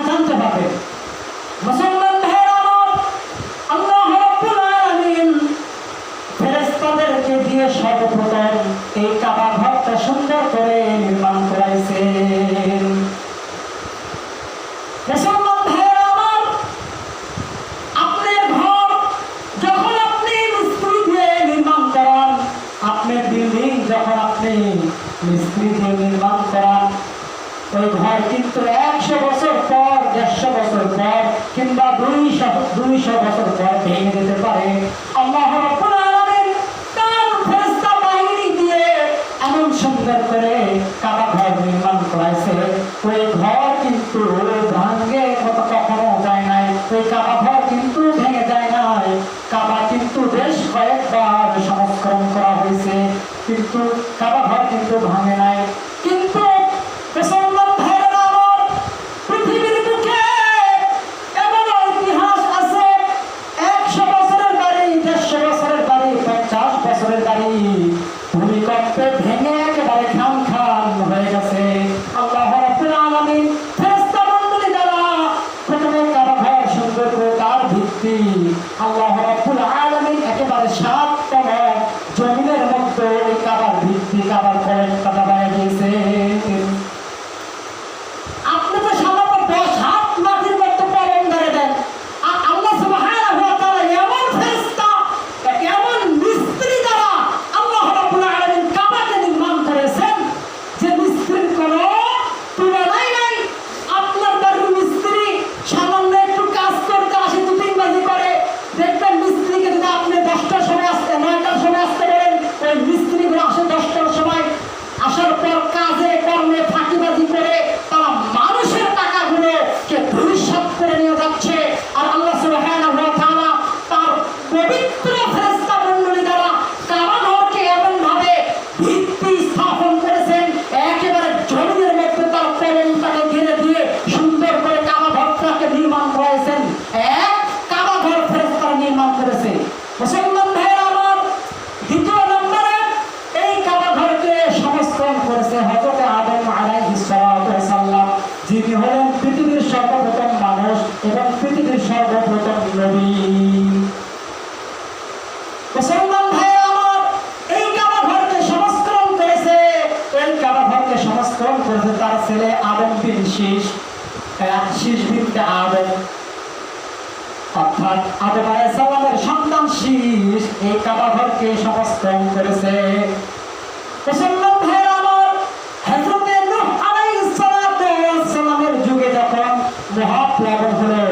জানতে পারবে। মুসলমান ভাইরা আমার, আল্লাহ রাব্বুল আলামিন ফেরেশতাদেরকে দিয়ে সর্বপ্রথম এই কাবা ঘরটা সুন্দর করে নির্মাণ করাইছেন। মুসলমান ভাইরা আমার, আপনার ঘর যখন আপনি মিস্ত্রি দিয়ে নির্মাণ করান, আপনার বিল্ডিং যখন আপনি মিস্ত্রি দিয়ে নির্মাণ করান, ওই ঘর কিন্তু 100 বছর পর, 150 বছর পর কিংবা 200 বছর পর ভেঙে যেতে পারে। আল্লাহ রাব্বুল আলামিন তার ফেরেশতা বাহিনী দিয়ে এমন সুন্দর করে কাবা ঘর নির্মাণ করাইছে, ওই ঘর কিন্তু ভাঙে কখনো যায় নাই। ওই কাবা ঘর কিন্তু ভেঙে যায় নাই। কাবা কিন্তু বেশ কয়েকবার সংস্করণ করা হয়েছে, কিন্তু কাবা ঘর কিন্তু ভাঙে নাই। কিন্তু মুসলমান ভাইরা আমার, পৃথিবীর বুকে এমন ইতিহাস আছে, 100 বছরের বাড়ি, 150 বছরের বাড়ি, 50 বছরের বাড়ি ভূমিকম্পে ভেঙে একেবারে খান খান হয়ে গেছে। আল্লাহ রাব্বুল আলামিন ফেরেশতা মণ্ডলী দ্বারা প্রথমে কাবা ঘর সুন্দর করে তার ভিত্তি আল্লাহ রাব্বুল আলামিন একেবারে 7 তলা জমিনের মধ্যে ওই কাবার ভিত্তি, কাবার কয়েকটা দাবায় দিয়েছে। আপনি তো সামান্য 10 হাত মাটির মধ্যে পলম ধরে দেন, আর আল্লাহ সুবহানাহু ওয়া তাআলা এমন ফেরেশতা, এমন মিস্ত্রি দ্বারা আল্লাহ রাব্বুল আলামিন কাবাকে নির্মাণ করেছেন যে মিস্ত্রির কোনো তুলনাই নাই। আপনার বাড়ির মিস্ত্রি সামান্য একটু কাজ করতে আসে, দুটিংবাজি করে, দেখবেন মিস্ত্রিকে যদি আপনি 10টার সময় আসতে, 9টার সময় আসতে বলেন, ওই মিস্ত্রিগুলো আসে 10টার সময়। আসার পর কাজে কর্মে ফাঁকিবাজি করে তারা মানুষের টাকাগুলোকে ধূলিসাৎ করে নিয়ে যাচ্ছে। আর আল্লাহ সুবহানাহু ওয়া তাআলা তার পবিত্র ফেরেশতা মণ্ডলী দ্বারা কাবা ঘরকে এমন ভাবে ভিত্তি স্থাপন করেছেন, একেবারে জমিনের মধ্যে তার কলমটাকে ঘিরে দিয়ে সুন্দর করে কাবা ঘরটাকে নির্মাণ করেছেন। এক কাবা ঘর ফেরেশতারা নির্মাণ করেছে। মুসলমান ভাইরা আমার, দ্বিতীয় নম্বরে এই কাবা ঘরকে সংস্করণ করেছে হযরত আদম আলাইহিস সালাতু ওয়াস সালাম, যিনি হলেন পৃথিবীর সর্বপ্রথম মানুষ এবং পৃথিবীর সর্বপ্রথম নবী। মুসলমান ভাইরা আমার, এই কাবা ঘরকে সংস্করণ করেছে, এই কাবা ঘরকে সংস্করণ করেছে তার ছেলে আদম বিন শীশ, শীশ বিনতে আদম, অর্থাৎ আদম আলাইহিস সালামের সন্তান শীশ এই কাবা ঘরকে সংস্করণ করেছে। মুসলমান ভাইরা আমার, হযরত নূহ আলাইহিস সালাতু ওয়াস সালামের যুগে যখন মহাপ্লাবন হলো,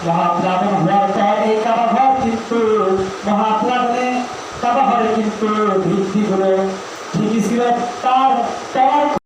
মহাপ্লাবন হওয়ার পর এই কাবা ঘর কিন্তু মহাপ্লাবনে কাবা ঘরে কিন্তু ভিত্তিগুলো ঠিকই ছিল, তার